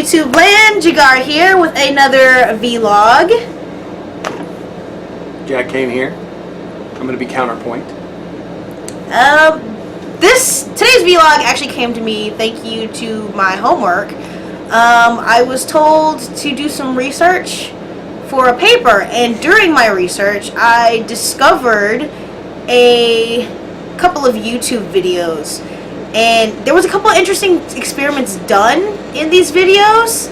YouTube land? Jigara here with another vlog. Jack Kane here. I'm going to be counterpoint. Today's vlog actually came to me thank you to my homework. I was told to do some research for a paper, and during my research I discovered a couple of YouTube videos, and there was a couple of interesting experiments done in these videos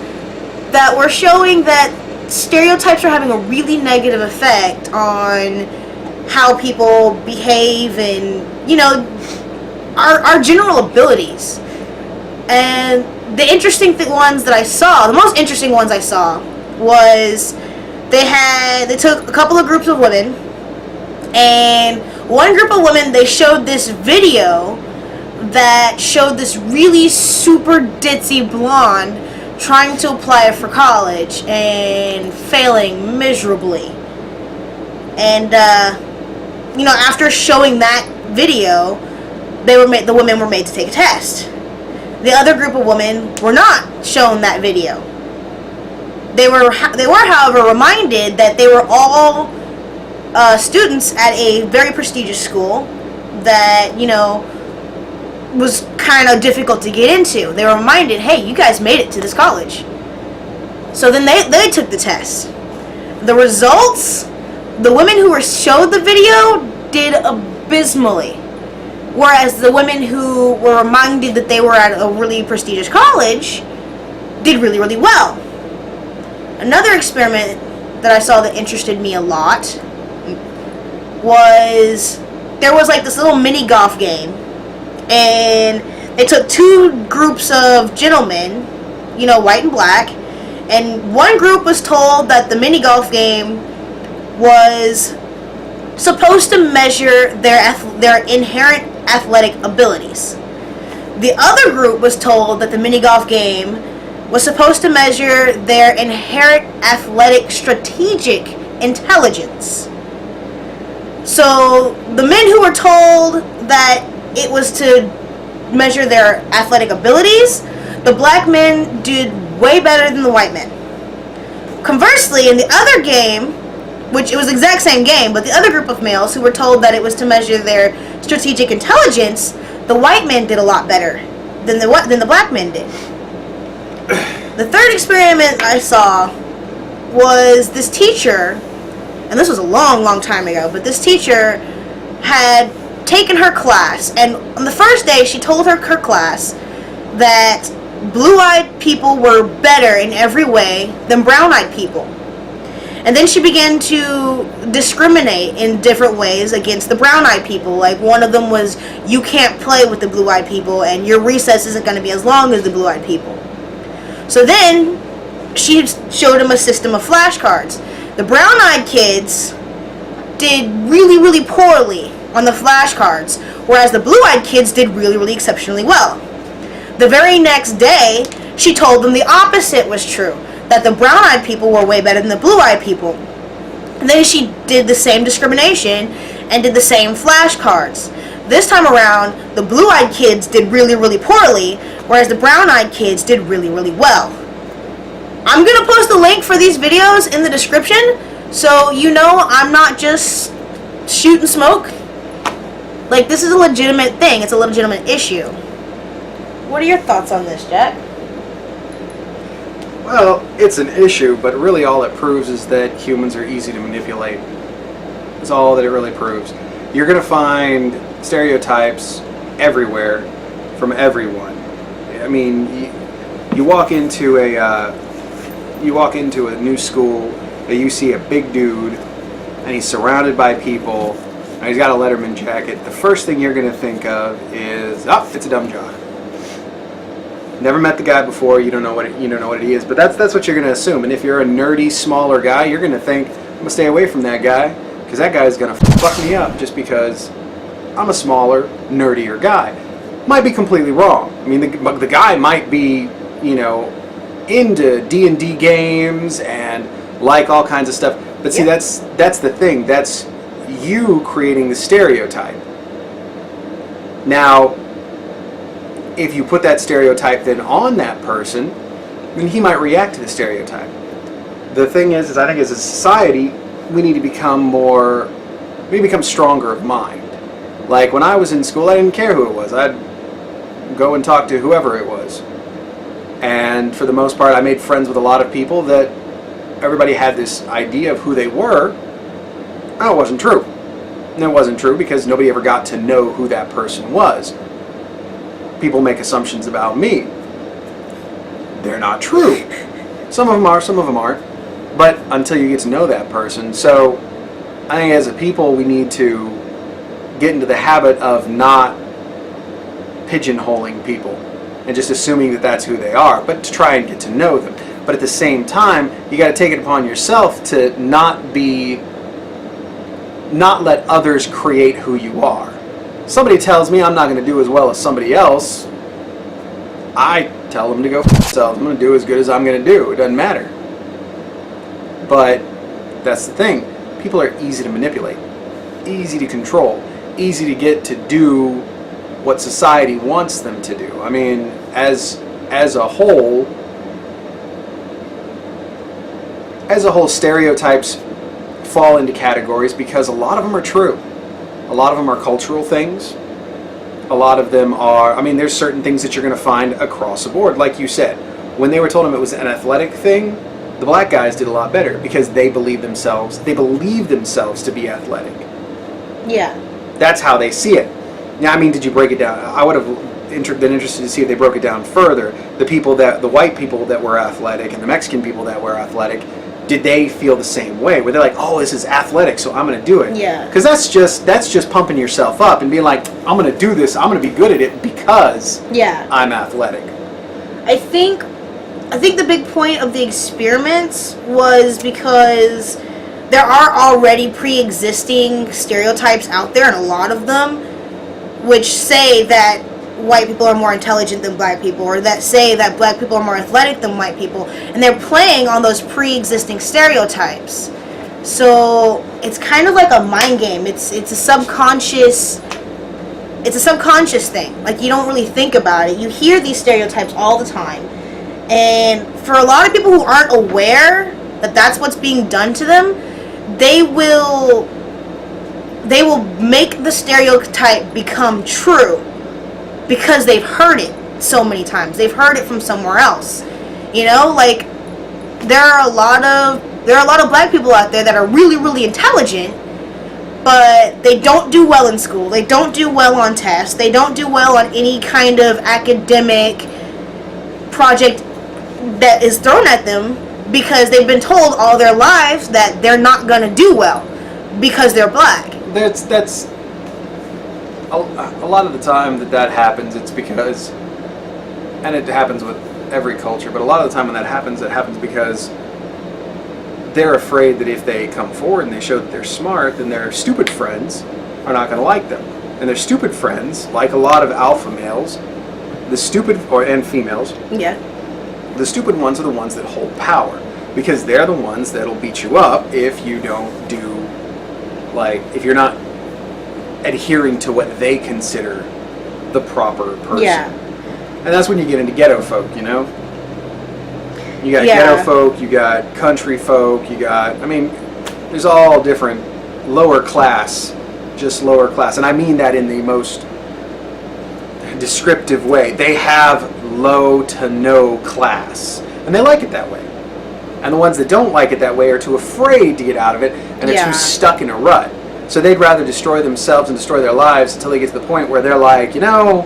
that were showing that stereotypes are having a really negative effect on how people behave and, you know, our general abilities. And the most interesting ones I saw was they took a couple of groups of women, and one group of women, they showed this video that showed this really super ditzy blonde trying to apply for college and failing miserably. And you know, after showing that video, the women were made to take a test. The other group of women were not shown that video. They were, however, reminded that they were all students at a very prestigious school that, you know, was kind of difficult to get into. They were reminded, hey, you guys made it to this college. So then they took the test. The results, the women who were showed the video did abysmally, whereas the women who were reminded that they were at a really prestigious college did really, really well. Another experiment that I saw that interested me a lot was there was like this little mini golf game, and they took two groups of gentlemen, you know, white and black, and one group was told that the mini golf game was supposed to measure their inherent athletic abilities. The other group was told that the mini golf game was supposed to measure their inherent athletic strategic intelligence. So the men who were told that it was to measure their athletic abilities, the black men did way better than the white men. Conversely, in the other game, which it was the exact same game, but the other group of males who were told that it was to measure their strategic intelligence, the white men did a lot better than the black men did. The third experiment I saw was this teacher, and this was a long, long time ago, but this teacher had taken her class, and on the first day she told her class that blue-eyed people were better in every way than brown-eyed people. And then she began to discriminate in different ways against the brown-eyed people. Like, one of them was, you can't play with the blue-eyed people, and your recess isn't going to be as long as the blue-eyed people. So then she showed him a system of flashcards. The brown-eyed kids did really, really poorly on the flashcards, whereas the blue-eyed kids did really, really exceptionally well. The very next day, she told them the opposite was true, that the brown-eyed people were way better than the blue-eyed people. And then she did the same discrimination and did the same flashcards. This time around, the blue-eyed kids did really, really poorly, whereas the brown-eyed kids did really, really well. I'm going to post the link for these videos in the description, so you know I'm not just shooting smoke. Like, this is a legitimate thing. It's a legitimate issue. What are your thoughts on this, Jack? Well, it's an issue, but really all it proves is that humans are easy to manipulate. That's all that it really proves. You're going to find stereotypes everywhere from everyone. I mean, you walk into a new school, and you see a big dude, and he's surrounded by people, and he's got a Letterman jacket. The first thing you're going to think of is, oh, it's a dumb jock. Never met the guy before, you don't know what he is, but that's what you're going to assume. And if you're a nerdy, smaller guy, you're going to think, I'm going to stay away from that guy, because that guy's going to fuck me up just because I'm a smaller, nerdier guy. Might be completely wrong. I mean, the guy might be, you know, into D&D games and like all kinds of stuff. But see, that's the thing. That's you creating the stereotype. Now, if you put that stereotype then on that person, then he might react to the stereotype. The thing is I think as a society, we need to become stronger of mind. Like when I was in school, I didn't care who it was. I'd go and talk to whoever it was. And for the most part, I made friends with a lot of people that everybody had this idea of who they were. And it wasn't true. And it wasn't true because nobody ever got to know who that person was. People make assumptions about me. They're not true. Some of them are, some of them aren't. But until you get to know that person. So I think as a people, we need to get into the habit of not pigeonholing people and just assuming that that's who they are, but to try and get to know them. But at the same time, you got to take it upon yourself to not let others create who you are. Somebody tells me I'm not going to do as well as somebody else, I tell them to go for themselves. I'm going to do as good as I'm going to do. It doesn't matter. But that's the thing. People are easy to manipulate, easy to control, easy to get to do what society wants them to do. I mean, as a whole, stereotypes fall into categories because a lot of them are true. A lot of them are cultural things. A lot of them are, I mean, there's certain things that you're going to find across the board. Like you said, when they were told them it was an athletic thing, the black guys did a lot better because they believed themselves to be athletic. Yeah. That's how they see it. Now, I mean, did you break it down? I would have been interested to see if they broke it down further. The white people that were athletic and the Mexican people that were athletic, did they feel the same way? Were they like, oh, this is athletic, so I'm going to do it? Yeah. Because that's just pumping yourself up and being like, I'm going to do this, I'm going to be good at it because I'm athletic. I think the big point of the experiments was because there are already pre-existing stereotypes out there, and a lot of them, which say that white people are more intelligent than black people, or that say that black people are more athletic than white people, and they're playing on those pre-existing stereotypes. So it's kind of like a mind game. It's a subconscious thing. Like, you don't really think about it. You hear these stereotypes all the time, and for a lot of people who aren't aware that that's what's being done to them, they will make the stereotype become true because they've heard it so many times. They've heard it from somewhere else. You know, like there are a lot of black people out there that are really, really intelligent, but they don't do well in school. They don't do well on tests. They don't do well on any kind of academic project that is thrown at them because they've been told all their lives that they're not going to do well because they're black. That's a lot of the time that happens, it's because, and it happens with every culture, but a lot of the time when that happens, it happens because they're afraid that if they come forward and they show that they're smart, then their stupid friends are not going to like them. And their stupid friends, like a lot of alpha males, and females, the stupid ones are the ones that hold power, because they're the ones that'll beat you up if you don't do, like, if you're not adhering to what they consider the proper person. Yeah. And that's when you get into ghetto folk, you know? You got ghetto folk, you got country folk, there's all different lower class, just lower class. And I mean that in the most descriptive way. They have low to no class. And they like it that way. And the ones that don't like it that way are too afraid to get out of it, and they're too stuck in a rut. So they'd rather destroy themselves and destroy their lives until they get to the point where they're like, you know,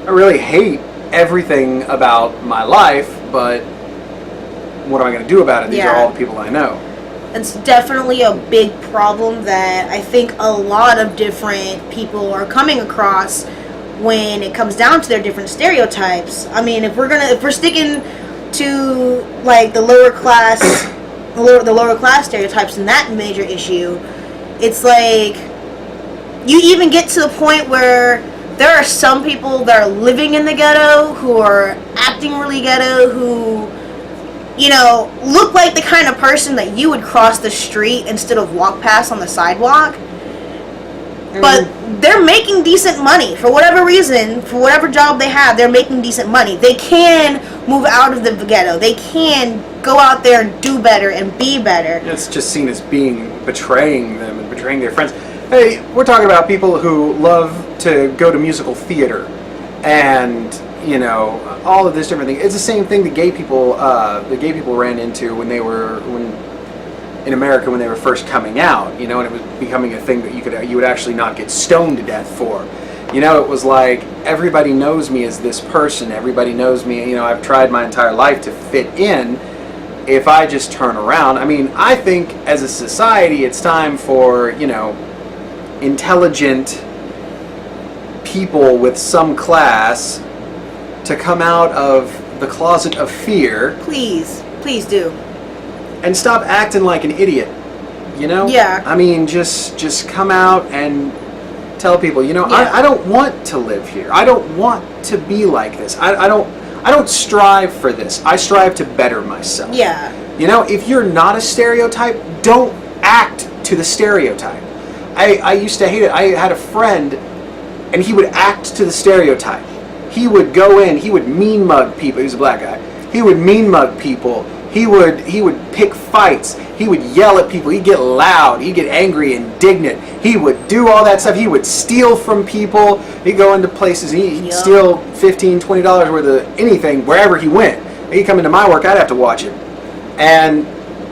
I really hate everything about my life, but what am I going to do about it? These are all the people I know. It's definitely a big problem that I think a lot of different people are coming across when it comes down to their different stereotypes. I mean, if we're sticking to like the lower class stereotypes and that major issue, it's like you even get to the point where there are some people that are living in the ghetto who are acting really ghetto, who, you know, look like the kind of person that you would cross the street instead of walk past on the sidewalk. But they're making decent money for whatever reason, for whatever job they have. They're making decent money. They can move out of the ghetto. They can go out there and do better and be better. It's just seen as betraying them and betraying their friends. Hey, we're talking about people who love to go to musical theater and, you know, all of this different thing. It's the same thing the gay people ran into when in America when they were first coming out, you know, and it was becoming a thing that you would actually not get stoned to death for. You know, it was like, everybody knows me as this person. Everybody knows me. You know, I've tried my entire life to fit in. If I just turn around, I mean, I think as a society, it's time for, you know, intelligent people with some class to come out of the closet of fear. Please do. And stop acting like an idiot. You know? Yeah. I mean, just come out and tell people, you know, yeah. I don't want to live here. I don't want to be like this. I don't strive for this. I strive to better myself. Yeah. You know, if you're not a stereotype, don't act to the stereotype. I used to hate it. I had a friend, and he would act to the stereotype. He would go in, he would mean mug people. He was a black guy. He would mean mug people. He would pick fights. He would yell at people. He'd get loud. He'd get angry, indignant. He would do all that stuff. He would steal from people. He'd go into places. He'd steal $15, $20 worth of anything wherever he went. He'd come into my work. I'd have to watch him. And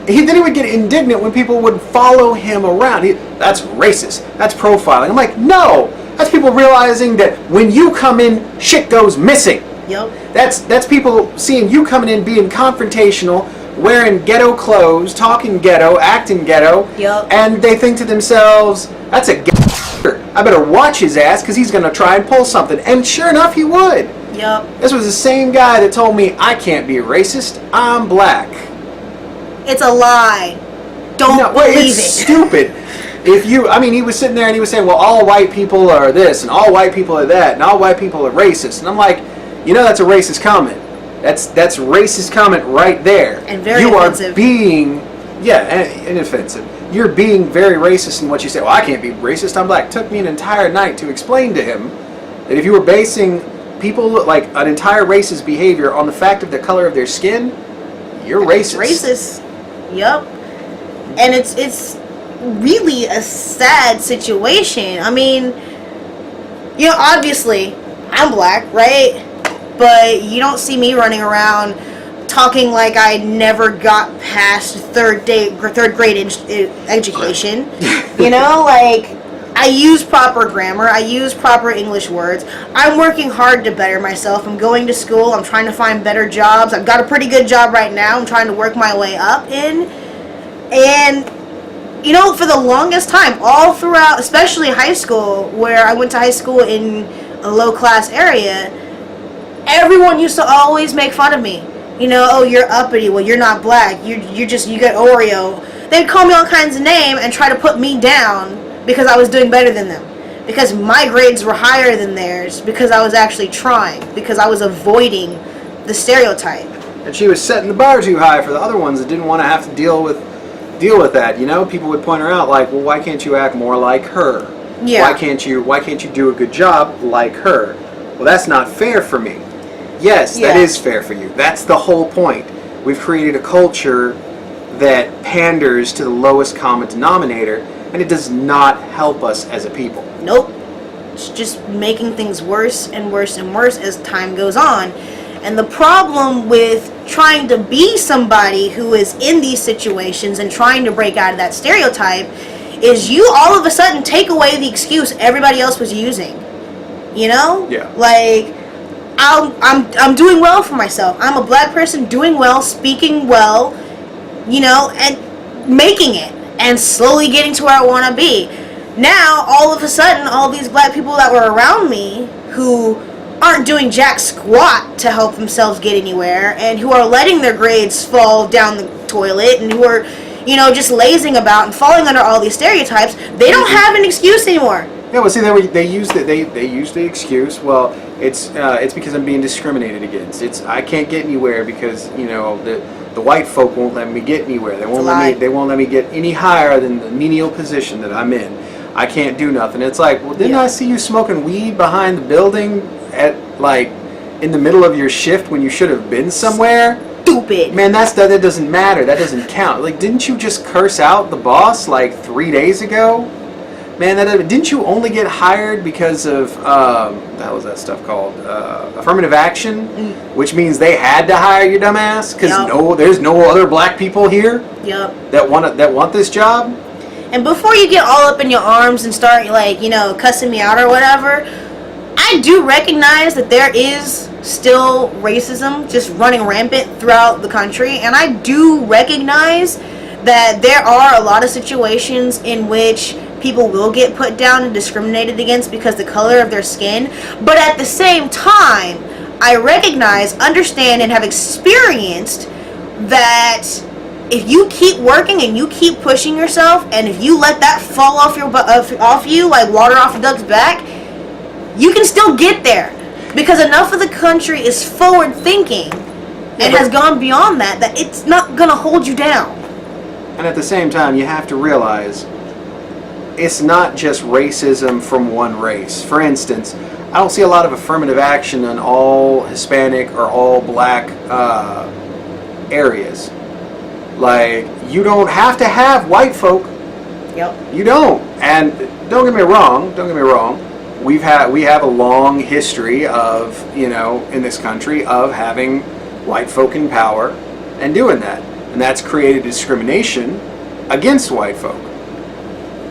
then he would get indignant when people would follow him around. That's racist. That's profiling. I'm like, no. That's people realizing that when you come in, shit goes missing. Yep. That's people seeing you coming in, being confrontational, wearing ghetto clothes, talking ghetto, acting ghetto, and they think to themselves, that's a ghetto. I better watch his ass because he's going to try and pull something. And sure enough, he would. Yep. This was the same guy that told me, I can't be racist, I'm black. It's a lie. Don't believe it's it. Stupid. He was sitting there and he was saying, well, all white people are this, and all white people are that, and all white people are racist. And I'm like, you know, that's a racist comment. That's racist comment right there. And very You offensive. are being, and offensive. You're being very racist in what you say. Well, I can't be racist, I'm black. It took me an entire night to explain to him that if you were basing people, like an entire race's behavior on the fact of the color of their skin, you're racist. Racist. Yep. And it's really a sad situation. I mean, you know, obviously, I'm black, right? But you don't see me running around talking like I never got past third grade education. You know, like, I use proper grammar. I use proper English words. I'm working hard to better myself. I'm going to school. I'm trying to find better jobs. I've got a pretty good job right now. I'm trying to work my way up in. And, you know, for the longest time, all throughout, especially high school, where I went to high school in a low-class area, everyone used to always make fun of me. You know, oh, you're uppity. Well, you're not black. You get Oreo. They'd call me all kinds of names and try to put me down because I was doing better than them. Because my grades were higher than theirs. Because I was actually trying. Because I was avoiding the stereotype. And she was setting the bar too high for the other ones that didn't want to have to deal with that. You know, people would point her out like, well, why can't you act more like her? Yeah. Why can't you do a good job like her? Well, that's not fair for me. Yes, that is fair for you. That's the whole point. We've created a culture that panders to the lowest common denominator, and it does not help us as a people. Nope. It's just making things worse and worse and worse as time goes on. And the problem with trying to be somebody who is in these situations and trying to break out of that stereotype is you all of a sudden take away the excuse everybody else was using. You know? Yeah. Like, I'm doing well for myself. I'm a black person doing well, speaking well, you know, and making it and slowly getting to where I want to be. Now, all of a sudden, all these black people that were around me who aren't doing jack squat to help themselves get anywhere and who are letting their grades fall down the toilet and who are, you know, just lazing about and falling under all these stereotypes, they don't have an excuse anymore. Yeah, well, see, they used the excuse. Well, it's because I'm being discriminated against. I can't get anywhere because, you know, the white folk won't let me get anywhere. They won't let me get any higher than the menial position that I'm in. I can't do nothing. It's like, well, didn't I see you smoking weed behind the building at like in the middle of your shift when you should have been somewhere. Stupid. Man, that doesn't matter. That doesn't count. Like, didn't you just curse out the boss like 3 days ago? Man, didn't you only get hired because of what the hell is that stuff called? Affirmative action, which means they had to hire your dumb ass because there's no other black people here. Yep. That want this job. And before you get all up in your arms and start cussing me out or whatever, I do recognize that there is still racism just running rampant throughout the country, and I do recognize that there are a lot of situations in which people will get put down and discriminated against because the color of their skin. But at the same time, I recognize, understand, and have experienced that if you keep working and you keep pushing yourself, and if you let that fall off you like water off a duck's back, you can still get there. Because enough of the country is forward thinking and has gone beyond that it's not going to hold you down. And at the same time, you have to realize it's not just racism from one race. For instance, I don't see a lot of affirmative action on all Hispanic or all black areas. Like, you don't have to have white folk. Yep. You don't. And don't get me wrong. We have a long history of, in this country of having white folk in power and doing that. And that's created discrimination against white folk.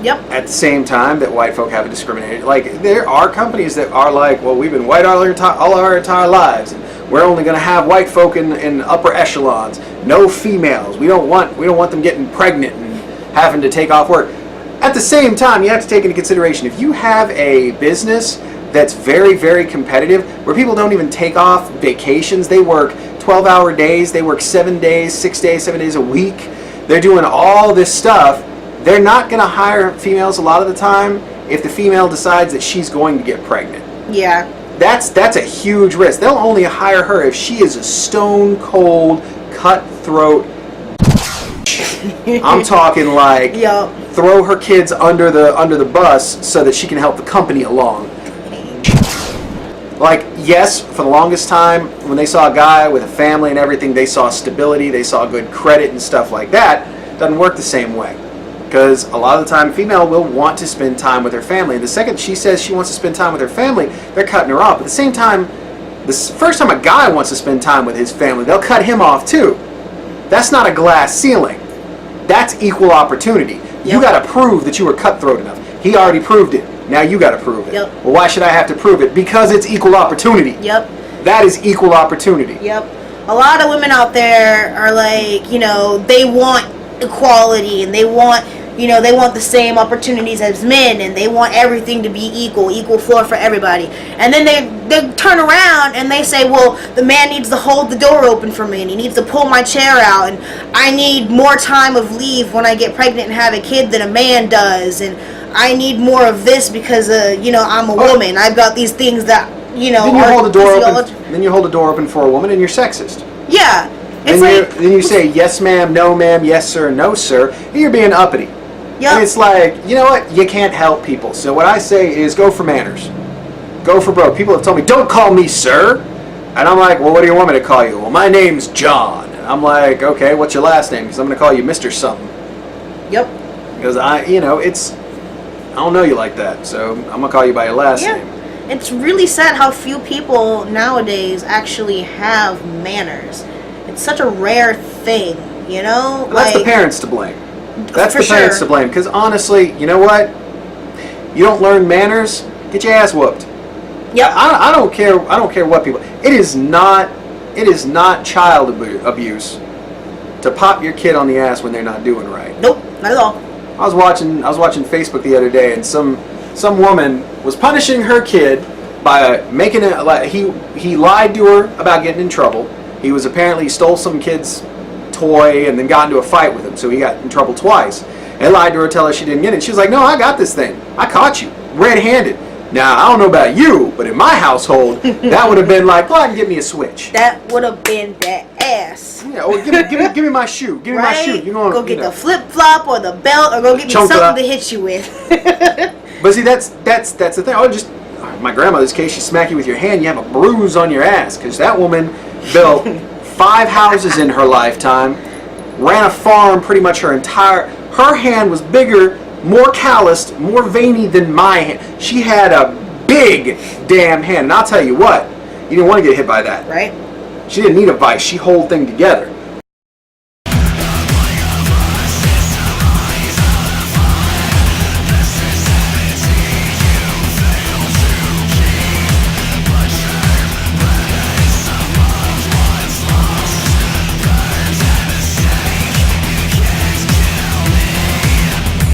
Yep. At the same time that white folk have a discriminated, like, there are companies that are like, well, we've been white all our entire lives, and we're only going to have white folk in upper echelons, no females. We don't want them getting pregnant and having to take off work. At the same time, you have to take into consideration, if you have a business that's very, very competitive, where people don't even take off vacations, they work 12-hour days, they work 7 days, 7 days a week, they're doing all this stuff, they're not going to hire females a lot of the time if the female decides that she's going to get pregnant. Yeah. That's a huge risk. They'll only hire her if she is a stone cold, cutthroat. I'm talking like, yep, throw her kids under the bus so that she can help the company along. Like, yes, for the longest time, when they saw a guy with a family and everything, they saw stability, they saw good credit and stuff like that. Doesn't work the same way. Because a lot of the time, a female will want to spend time with her family. And the second she says she wants to spend time with her family, they're cutting her off. But at the same time, the first time a guy wants to spend time with his family, they'll cut him off too. That's not a glass ceiling. That's equal opportunity. Yep. You got to prove that you were cutthroat enough. He already proved it. Now you got to prove it. Yep. Well, why should I have to prove it? Because it's equal opportunity. Yep. That is equal opportunity. Yep. A lot of women out there are like, they want equality, and they want the same opportunities as men, and they want everything to be equal floor for everybody. And then they turn around and they say, well, the man needs to hold the door open for me, and he needs to pull my chair out, and I need more time of leave when I get pregnant and have a kid than a man does, and I need more of this because I'm a woman. I've got these things that then you hold the door open. Then you hold the door open for a woman, and you're sexist. Yeah. Then you say yes ma'am, no ma'am, yes sir, no sir, and you're being uppity. Yep. And it's like, you know what? You can't help people. So what I say is go for manners. Go for broke. People have told me, don't call me sir. And I'm like, well, what do you want me to call you? Well, my name's John. And I'm like, okay, what's your last name? Because I'm going to call you Mr. something. Yep. Because I don't know you like that. So I'm going to call you by your last name. It's really sad how few people nowadays actually have manners. It's such a rare thing, Well, that's the parents to blame. That's the parents to blame. Because honestly, you know what? You don't learn manners, get your ass whooped. Yep. I don't care what people. It is not child abuse to pop your kid on the ass when they're not doing right. Nope, not at all. I was watching Facebook the other day, and some woman was punishing her kid by making it like he lied to her about getting in trouble. He stole some kid's toy and then got into a fight with him, so he got in trouble twice. And lied to her, tell her she didn't get it. She was like, no, I got this thing. I caught you red-handed. Now, I don't know about you, but in my household, that would have been like, go ahead and give me a switch. That would have been that ass. Yeah, or give me my shoe. Give me my shoe. You're gonna go get the flip-flop or the belt, or go get me something to hit you with. But see, that's the thing. my grandmother's case, she smack you with your hand, you have a bruise on your ass, because that woman built 5 houses in her lifetime, ran a farm pretty much her hand was bigger, more calloused, more veiny than my hand. She had a big damn hand, and I'll tell you what, you didn't want to get hit by that. Right. She didn't need a vice, she hold thing together.